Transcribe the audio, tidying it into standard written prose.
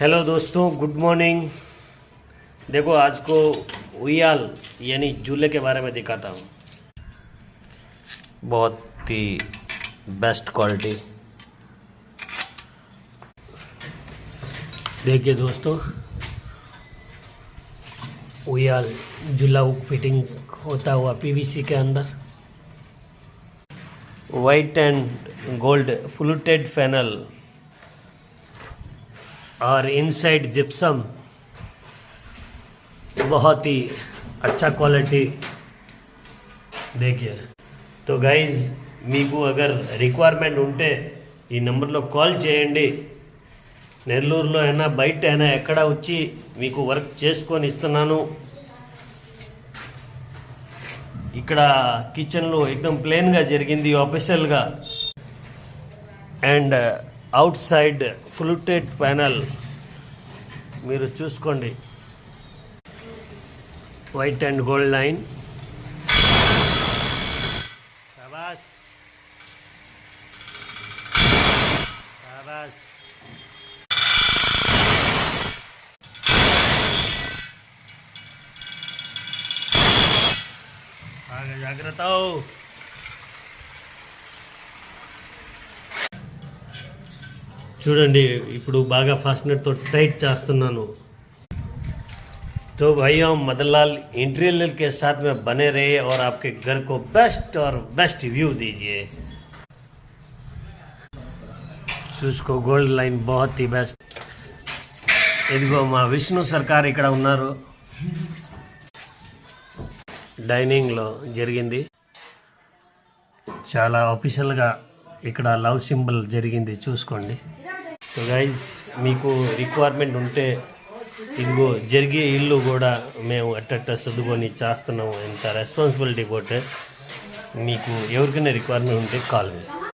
Hello दोस्तों, good morning. देखो आज को उयाल यानी झूले के बारे में दिखाता हूँ। बहुत ही बेस्ट क्वालिटी। देखिए दोस्तों, उयाल झूला फिटिंग होता हुआ पीवीसी के अंदर वाइट एंड गोल्ड फ्लूटेड फैनल और इनसाइड जिप्सम। बहुत ही अच्छा क्वालिटी। देखिए तो गाइज మీకు అగర్ రిక్వైర్మెంట్ ఉంటే ఈ నెంబర్లో కాల్ చేయండి. నెల్లూరులో అయినా బయట అయినా ఎక్కడ వచ్చి మీకు వర్క్ చేసుకొని ఇస్తున్నాను. ఇక్కడ కిచెన్లో ఎక్దమ్ ప్లేన్గా జరిగింది ఆఫీషియల్గా. And outside fluted panel మీరు చూసుకోండి. White and gold line. शाबाश शाबाश. आगे जाग्रत हो. చూడండి ఇప్పుడు బాగా ఫాస్ట్నర్తో టైట్ చేస్తున్నాను. तो भाइयों, मदनलाल इंटीरियर के साथ में बने रहे और आपके घर को बेस्ट और बेस्ट व्यू दीजिए. చూసుకో గోల్డ్ లైన్ बहुत ही बेस्ट. ఇదిగో మా విష్ణు సర్కార్ ఇక్కడ ఉన్నారు. డైనింగ్లో జరిగింది. చాలా ఆఫీషియల్గా ఇక్కడ లవ్ సింబల్ జరిగింది, చూసుకోండి. సో గైజ్ మీకు రిక్వైర్మెంట్ ఉంటే ఇదిగో జరిగే ఇల్లు కూడా మేము అట్ట సర్దుకొని చేస్తున్నాము. ఎంత రెస్పాన్సిబిలిటీ పోతే మీకు ఎవరికైనా రిక్వైర్మెంట్ ఉంటే కాల్ మీ.